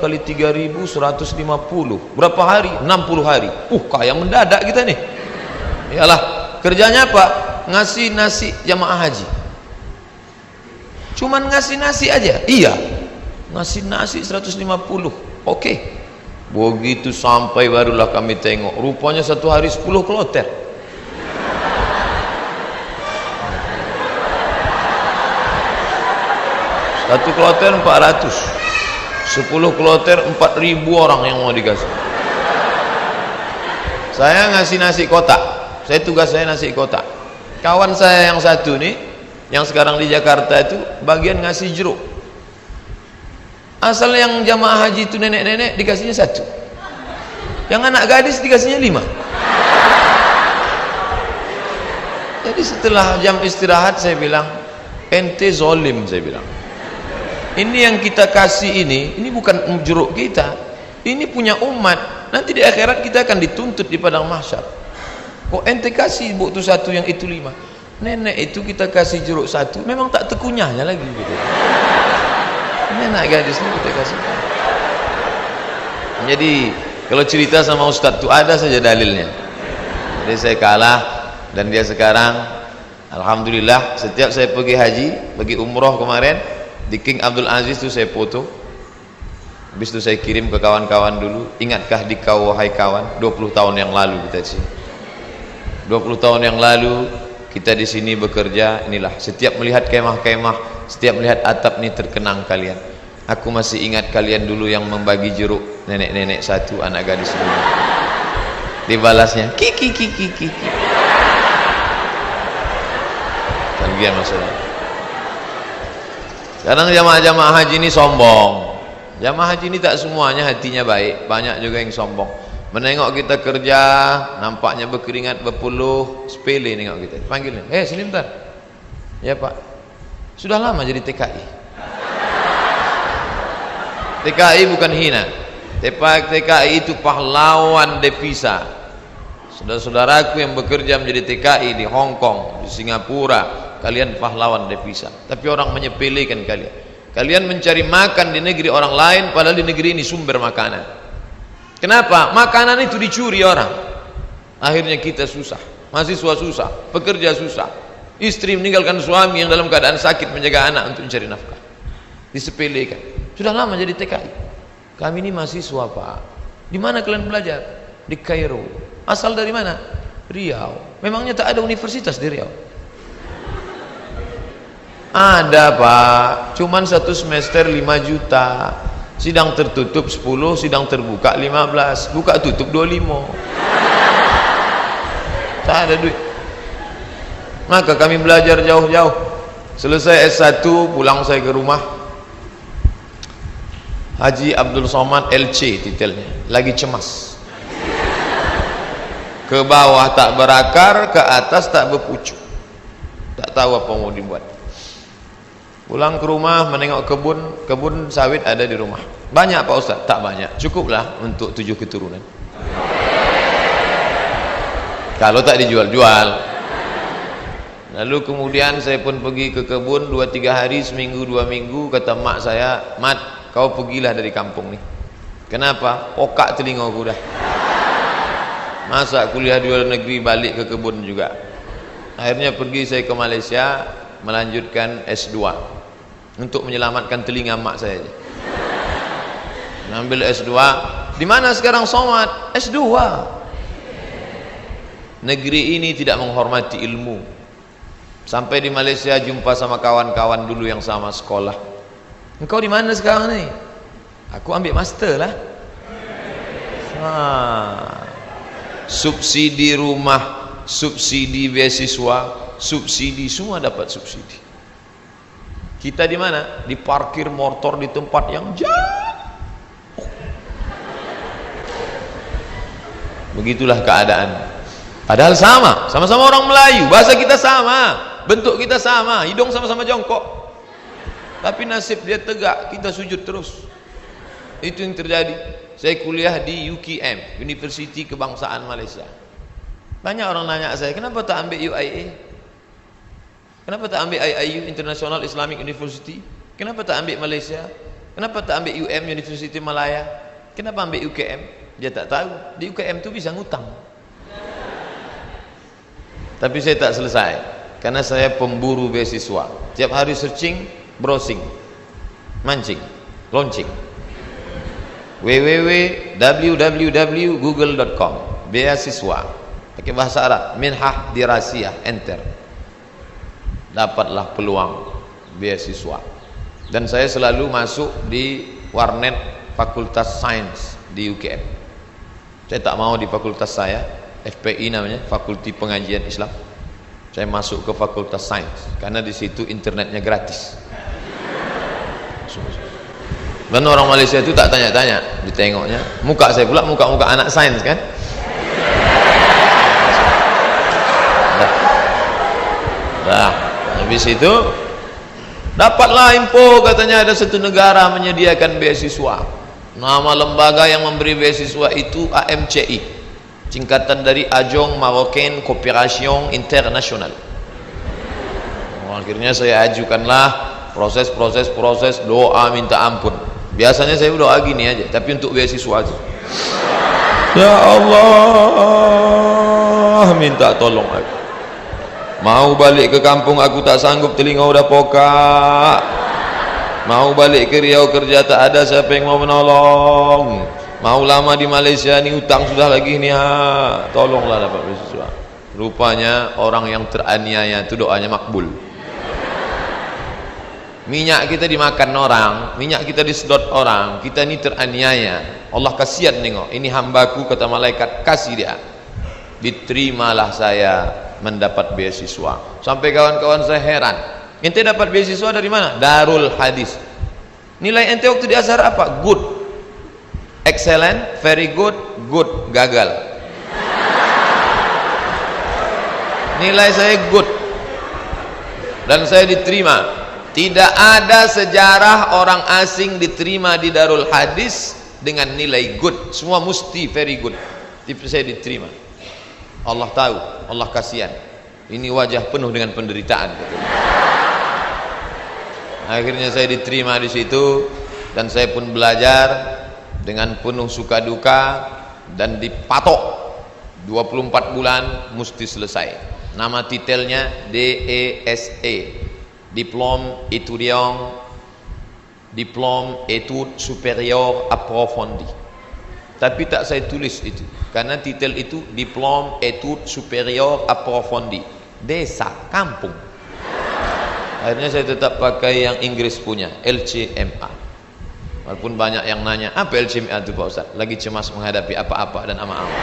Kali 3.150 berapa hari? 60 hari. Kayak mendadak kita nih. Iyalah, kerjanya apa? Ngasih nasi jamaah haji. Cuman ngasih nasi aja. Iya, ngasih nasi 150. Oke. Begitu sampai barulah kami tengok, rupanya satu hari 10 kloter. Satu kloter 400. 10 kloter 4.000 orang yang mau dikasih. Saya ngasih nasi kotak. Tugas saya nasi kotak. Kawan saya yang satu nih, yang sekarang di Jakarta itu bagian ngasih jeruk. Asal yang jamaah haji itu nenek-nenek dikasihnya 1. Yang anak gadis dikasihnya 5. Jadi setelah jam istirahat saya bilang, ente zolim, saya bilang. Ini yang kita kasih ini bukan jeruk kita, ini punya umat. Nanti di akhirat kita akan dituntut di padang mahsyar. Kok ente kasih buk tu 1 yang itu 5? Nenek itu kita kasih jeruk 1, memang tak tekunyahnya lagi gitu. Ini anak gadis ini kita kasih. Jadi kalau cerita sama Ustadz itu ada saja dalilnya. Jadi saya kalah dan dia sekarang alhamdulillah setiap saya pergi haji, pergi umroh kemarin di King Abdul Aziz itu saya foto. Habis itu saya kirim ke kawan-kawan dulu, ingatkah di kau wahai kawan 20 tahun yang lalu kita di sini. 20 tahun yang lalu kita di sini bekerja, inilah setiap melihat kemah-kemah, setiap melihat atap ini terkenang kalian. Aku masih ingat kalian dulu yang membagi jeruk, nenek-nenek 1, anak gadis 2. Dibalasnya kiki. Bagian maksudnya. Kadang jamaah-jamaah haji ini sombong. Jamaah haji ini tak semuanya hatinya baik, banyak juga yang sombong. Menengok kita kerja, nampaknya berkeringat, berpeluh, sepele nengok kita. Panggilnya, sini bentar. Ya Pak, sudah lama jadi TKI. TKI bukan hina. TKI itu pahlawan devisa. Saudara-saudaraku yang bekerja menjadi TKI di Hong Kong, di Singapura, kalian pahlawan devisa. Tapi orang menyepelekan kalian. Kalian mencari makan di negeri orang lain, padahal di negeri ini sumber makanan. Kenapa? Makanan itu dicuri orang. Akhirnya kita susah, mahasiswa susah, pekerja susah, istri meninggalkan suami yang dalam keadaan sakit menjaga anak untuk mencari nafkah. Disepelekan. Sudah lama jadi TKI. Kami ini mahasiswa Pak. Di mana kalian belajar? Di Kairo. Asal dari mana? Riau. Memangnya tak ada universitas di Riau? Ada Pak, cuman 1 semester 5 juta. Sidang tertutup 10, sidang terbuka 15, buka tutup 25. Tak ada duit. Maka kami belajar jauh-jauh. Selesai S1 pulang saya ke rumah. Haji Abdul Somad LC titelnya, lagi cemas. Ke bawah tak berakar, ke atas tak berpucuk. Tak tahu apa mau dibuat. Pulang ke rumah menengok kebun sawit ada di rumah. Banyak Pak Ustaz? Tak banyak, cukuplah untuk 7 keturunan. Kalau tak dijual-jual. Lalu kemudian saya pun pergi ke kebun 2-3 hari, seminggu 2 minggu. Kata mak saya, Mat, kau pergilah dari kampung nih. Kenapa? Pokak telingaku dah. Masa kuliah di luar negeri balik ke kebun juga. Akhirnya pergi saya ke Malaysia, melanjutkan S2 untuk menyelamatkan telinga mak saya. Ambil S2. Di mana sekarang Somad? S2. Negeri ini tidak menghormati ilmu. Sampai di Malaysia jumpa sama kawan-kawan dulu yang sama sekolah. Engkau di mana sekarang nih? Aku ambil master lah. Subsidi rumah, subsidi beasiswa, subsidi, semua dapat subsidi. Kita di mana? Di parkir motor di tempat yang jauh. Begitulah keadaan. Padahal sama-sama orang Melayu, bahasa kita sama, bentuk kita sama, hidung sama-sama jongkok. tapi nasib dia tegak, kita sujud terus. Itu yang terjadi. Saya kuliah di UKM, Universiti Kebangsaan Malaysia. Banyak orang nanya saya, kenapa tak ambil UIA? Kenapa tak ambil IIU, International Islamic University? Kenapa tak ambil Malaysia? Kenapa tak ambil UM, Universiti Malaya? Kenapa ambil UKM? Dia tak tahu, di UKM tu bisa ngutang. Tapi saya tak selesai, karena saya pemburu beasiswa. Tiap hari searching, browsing, mancing, launching. www.google.com, beasiswa, pakai bahasa Arab, minhah dirasiyah, enter. Dapatlah peluang beasiswa. Dan saya selalu masuk di warnet Fakultas Sains di UKM. Saya tak mau di fakultas saya, FPI namanya, Fakulti Pengajian Islam. Saya masuk ke Fakultas Sains karena di situ internetnya gratis. Dan orang Malaysia itu tak tanya-tanya, ditengoknya muka saya pula, muka-muka anak sains kan. Nah, habis itu dapatlah info, katanya ada satu negara menyediakan beasiswa. Nama lembaga yang memberi beasiswa itu AMCI, singkatan dari Ajong Marocaine Coopération Internationale. Akhirnya saya ajukanlah proses, doa minta ampun. Biasanya saya doa gini aja, tapi untuk beasiswa aja. Ya Allah, minta tolong aku. Mau balik ke kampung aku tak sanggup, telinga udah pokak. Mau balik ke Riau kerja tak ada siapa yang mau menolong. Mau lama di Malaysia ni utang sudah lagi ni, tolonglah dapat beasiswa. Rupanya orang yang teraniaya itu doanya makbul. Minyak kita dimakan orang, minyak kita disedot orang, kita ni teraniaya. Allah kasihan nengok, ini hambaku, kata malaikat, kasih dia. Diterimalah saya mendapat beasiswa. Sampai kawan-kawan saya heran, ente dapat beasiswa dari mana? Darul Hadis. Nilai ente waktu di Azhar apa? Good, excellent, very good, good, gagal. Nilai saya good dan saya diterima. Tidak ada sejarah orang asing diterima di Darul Hadis dengan nilai good, semua mesti very good. Tapi saya diterima. Allah tahu, Allah kasihan. Ini wajah penuh dengan penderitaan, katanya. Akhirnya saya diterima di situ dan saya pun belajar dengan penuh suka duka dan dipatok 24 bulan mesti selesai. Nama titelnya DESE, Diplôme étudiant, Diplôme études supérieures approfondies. Tapi tak saya tulis itu, karena titel itu Diplôme études supérieures approfondies, desa, kampung. Akhirnya saya tetap pakai yang Inggris punya, LCMA. Walaupun banyak yang nanya, apa LCMA itu Pak Ustaz? Lagi cemas menghadapi apa-apa dan ama-ama.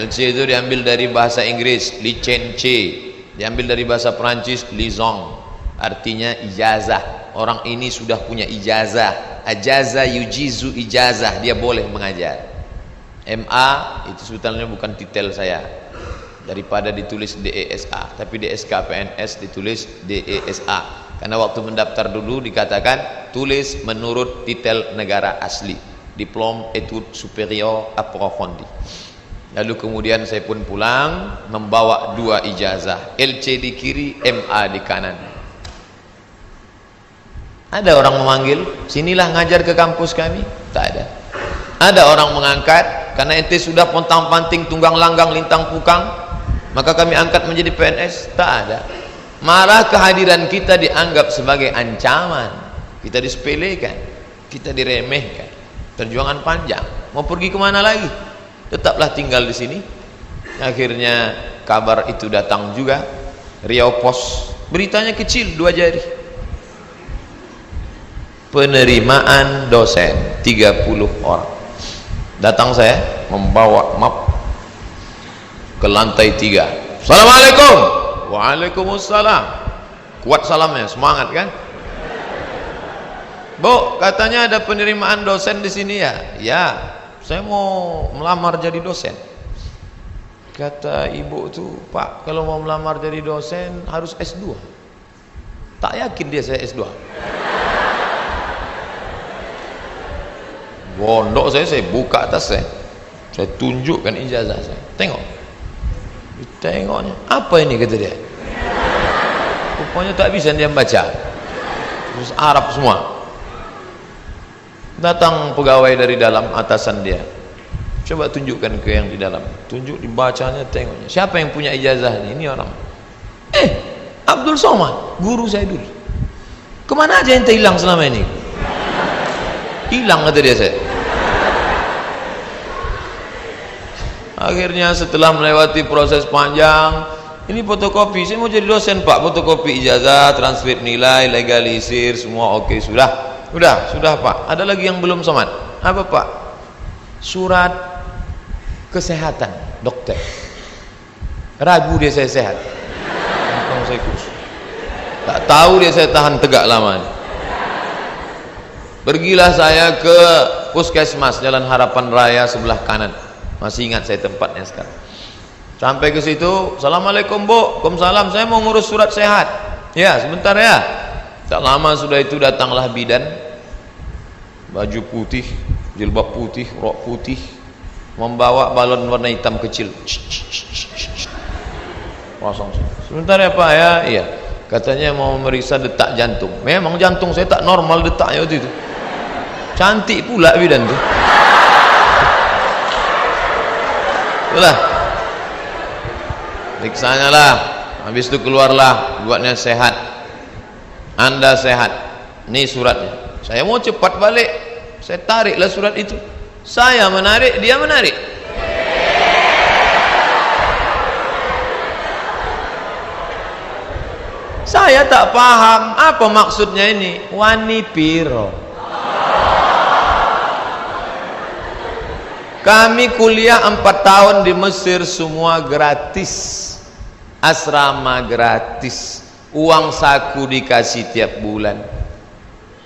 LC itu diambil dari bahasa Inggris, licence. Diambil dari bahasa Perancis, liaison, artinya ijazah. Orang ini sudah punya ijazah, ajaza yujizu ijazah, dia boleh mengajar. MA itu sebetulnya bukan titel saya, daripada ditulis DESA, tapi DSK PNS ditulis DESA, karena waktu mendaftar dulu dikatakan tulis menurut titel negara asli, Diplôme études supérieures approfondies. Lalu kemudian saya pun pulang membawa 2 ijazah, LC di kiri, MA di kanan. Ada orang memanggil, sinilah ngajar ke kampus kami? Tak ada. Ada orang mengangkat, karena ente sudah pontang-panting, tunggang langgang, lintang pukang, maka kami angkat menjadi PNS? Tak ada. Malah kehadiran kita dianggap sebagai ancaman, kita disepelekan, kita diremehkan. Perjuangan panjang, mau pergi kemana lagi? Tetaplah tinggal di sini. Akhirnya kabar itu datang juga, Riau Pos, beritanya kecil 2 jari. Penerimaan dosen 30 orang. Datang saya membawa map ke lantai 3. Assalamualaikum. Waalaikumsalam. Kuat salamnya, semangat kan? Bu, katanya ada penerimaan dosen di sini ya? Ya. Saya mau melamar jadi dosen. Kata ibu tuh, Pak, kalau mau melamar jadi dosen harus S2. Tak yakin dia saya S2. Pondok saya buka atas saya tunjukkan ijazah saya. Tengoknya, apa ini kata dia? Rupanya tak bisa dia baca, terus Arab semua. Datang pegawai dari dalam, atasan dia, coba tunjukkan ke yang di dalam. Tunjuk, dibacanya, tengoknya, siapa yang punya ijazah ini? Ini orang. Abdul Somad, guru saya dulu. Kemana aja ente hilang selama ini? Hilang kata dia saya. Akhirnya setelah melewati proses panjang, ini fotokopi, saya mau jadi dosen pak, fotokopi ijazah, transfer nilai, legalisir, semua oke, sudah pak. Ada lagi yang belum Somad. Apa pak? Surat kesehatan dokter. Ragu dia saya sehat. Saya kurus. Tak tahu dia saya tahan tegak lama. Pergilah saya ke puskesmas Jalan Harapan Raya sebelah kanan. Masih ingat saya tempatnya sekarang. Sampai ke situ, assalamualaikum bu, waalaikumsalam, saya mau ngurus surat sehat. Ya sebentar ya. Tak lama sudah itu datanglah bidan, baju putih, jilbab putih, rok putih, membawa balon warna hitam kecil. Kosong. Sebentar ya pak ya. Iya. Katanya mau memeriksa detak jantung. Memang jantung saya tak normal detaknya waktu itu. Cantik pula bidan tuh. Itulah. Periksanya lah. Habis itu keluarlah, buatnya sehat. Anda sehat. Ini suratnya. Saya mau cepat balik. Saya tariklah surat itu. Saya menarik, dia menarik. Saya tak paham apa maksudnya ini. Wani piro. Kami kuliah 4 tahun di Mesir, semua gratis. Asrama gratis. Uang saku dikasih tiap bulan.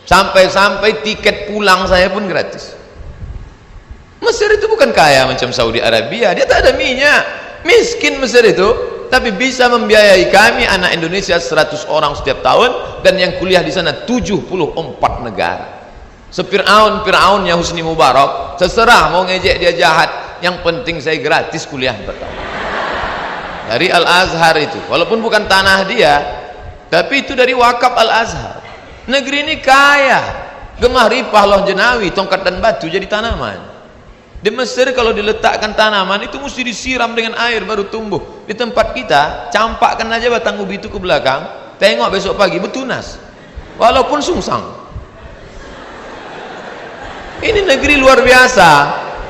Sampai-sampai tiket pulang saya pun gratis. Mesir itu bukan kaya macam Saudi Arabia. Dia tak ada minyak. Miskin Mesir itu, tapi bisa membiayai kami anak Indonesia 100 orang setiap tahun, dan yang kuliah di sana 74 negara. Fir'aunnya Husni Mubarak, terserah mau ngejek dia jahat, yang penting saya gratis kuliah pertama dari Al-Azhar itu, walaupun bukan tanah dia, tapi itu dari wakaf Al-Azhar. Negeri ini kaya, gemah ripah loh jenawi, tongkat dan batu jadi tanaman. Di Mesir kalau diletakkan tanaman itu mesti disiram dengan air baru tumbuh. Di tempat kita campakkan aja batang ubi itu ke belakang, tengok besok pagi betunas walaupun sungsang. Ini negeri luar biasa,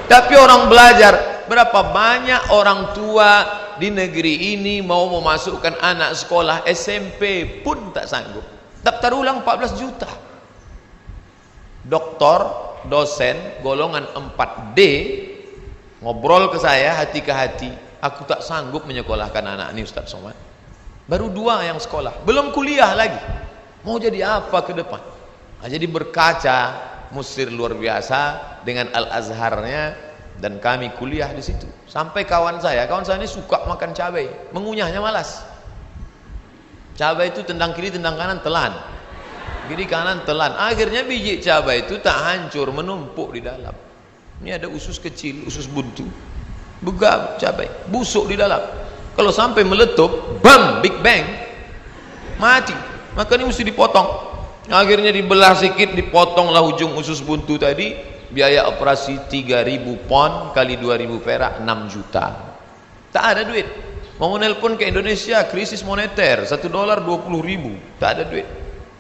tapi orang belajar. Berapa banyak orang tua di negeri ini mau memasukkan anak sekolah SMP pun tak sanggup. Daftar ulang 14 juta. Doktor, dosen, golongan 4D ngobrol ke saya hati ke hati. Aku tak sanggup menyekolahkan anak ini Ustaz Somad. Baru 2 yang sekolah, belum kuliah lagi. Mau jadi apa ke depan? Nah, jadi berkaca Mesir luar biasa dengan Al-Azharnya, dan kami kuliah di situ. Sampai kawan saya ini suka makan cabai, mengunyahnya malas. Cabai itu tendang kiri tendang kanan telan, kiri kanan telan. Akhirnya biji cabai itu tak hancur, menumpuk di dalam. Ini ada usus kecil, usus buntu, begam cabai, busuk di dalam. Kalau sampai meletup, bam, big bang, mati. Maka ini mesti dipotong. Akhirnya dibelah sedikit, dipotonglah ujung usus buntu tadi. Biaya operasi 3.000 pon kali 2.000 perak, 6 juta. Tak ada duit. Mau nelpon ke Indonesia, krisis moneter, $1 20.000, tak ada duit.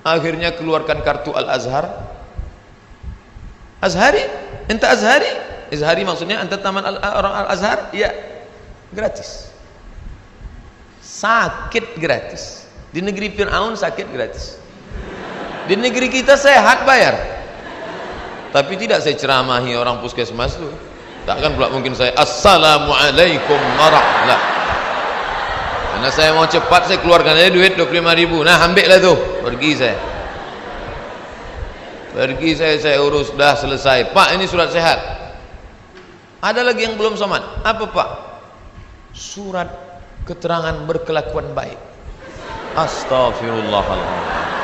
Akhirnya keluarkan kartu Al-Azhar. Azhari? Ente Azhari? Azhari maksudnya ente taman orang Al-Azhar? Iya, gratis. Sakit gratis. Di negeri Fir'aun sakit gratis. Di negeri kita sehat bayar. Tapi tidak saya ceramahi orang puskesmas itu. Takkan pula mungkin saya assalamualaikum warahmatullahi. Karena saya mau cepat, saya keluarkan aja duit 25.000. Nah ambil lah tuh. Pergi saya urus, dah selesai. Pak ini surat sehat. Ada lagi yang belum Somad. Apa pak? Surat keterangan berkelakuan baik. Astagfirullahaladzim.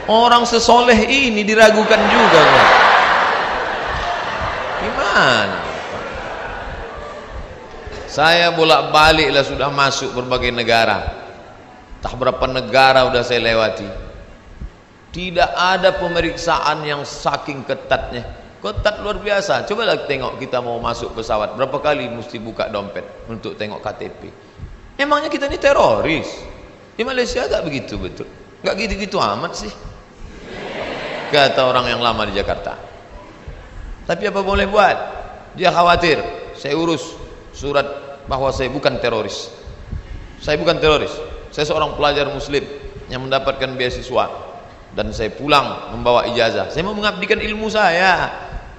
Orang sesoleh ini diragukan juga kok. Gimana? Saya bolak-balik lah sudah masuk berbagai negara. Tak berapa negara udah saya lewati. Tidak ada pemeriksaan yang saking ketatnya. Ketat luar biasa. Cobalah tengok kita mau masuk pesawat, berapa kali mesti buka dompet untuk tengok KTP. Emangnya kita ini teroris? Di Malaysia tak begitu betul? Enggak gitu-gitu amat sih, kata orang yang lama di Jakarta. Tapi apa boleh buat? Dia khawatir saya urus surat bahwa saya bukan teroris. Saya bukan teroris. Saya seorang pelajar muslim yang mendapatkan beasiswa, dan saya pulang membawa ijazah. Saya mau mengabdikan ilmu saya,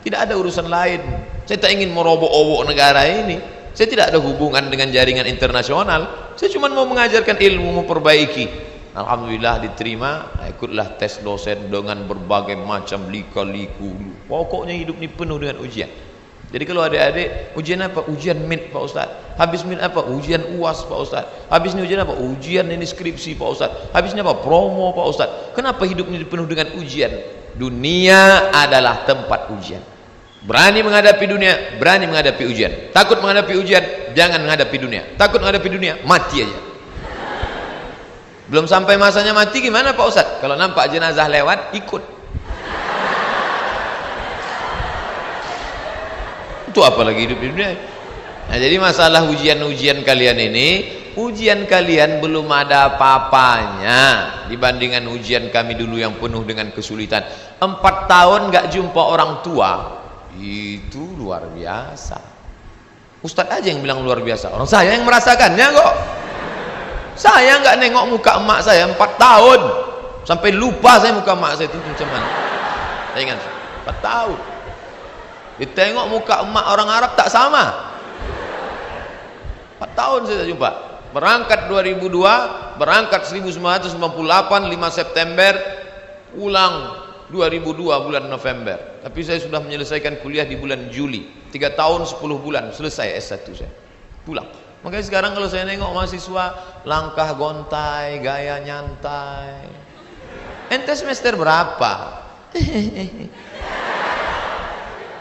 tidak ada urusan lain. Saya tak ingin merobok-obok negara ini. Saya tidak ada hubungan dengan jaringan internasional. Saya cuma mau mengajarkan ilmu, memperbaiki. Alhamdulillah diterima. Ikutlah tes dosen dengan berbagai macam lika-liku. Pokoknya hidup ini penuh dengan ujian. Jadi kalau adik-adik, ujian apa? Ujian MIT Pak Ustaz. Habis MIT apa? Ujian UAS Pak Ustaz. Habis ini ujian apa? Ujian ini skripsi Pak Ustaz. Habis ini apa? Promo Pak Ustaz. Kenapa hidup ini penuh dengan ujian? Dunia adalah tempat ujian. Berani menghadapi dunia, berani menghadapi ujian. Takut menghadapi ujian, jangan menghadapi dunia. Takut menghadapi dunia, mati aja. Belum sampai masanya mati gimana Pak Ustaz? Kalau nampak jenazah lewat, ikut. Itu apalagi hidup di dunia. Nah, jadi masalah ujian-ujian kalian ini, ujian kalian belum ada apa-apanya dibandingkan ujian kami dulu yang penuh dengan kesulitan. 4 tahun gak jumpa orang tua, itu luar biasa. Ustadz aja yang bilang luar biasa, orang saya yang merasakannya kok. Saya nggak nengok muka emak saya 4 tahun, sampai lupa saya muka emak saya itu macam mana. Ingat 4 tahun. Ditengok muka emak orang Arab tak sama. 4 tahun saya tak jumpa. Berangkat 2002, berangkat 1998 5 September, pulang 2002 bulan November. Tapi saya sudah menyelesaikan kuliah di bulan Juli. 3 tahun 10 bulan selesai S1 saya. Pulang. Makanya sekarang kalau saya nengok mahasiswa, langkah gontai, gaya nyantai. Ente semester berapa?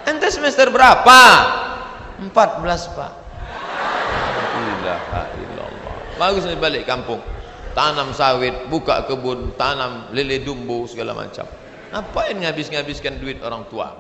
Ente semester berapa? 14 Pak. La ilaha illallah. Bagus nih balik kampung, tanam sawit, buka kebun, tanam lele dumbo segala macam. Ngapain ngabis-ngabiskan duit orang tua?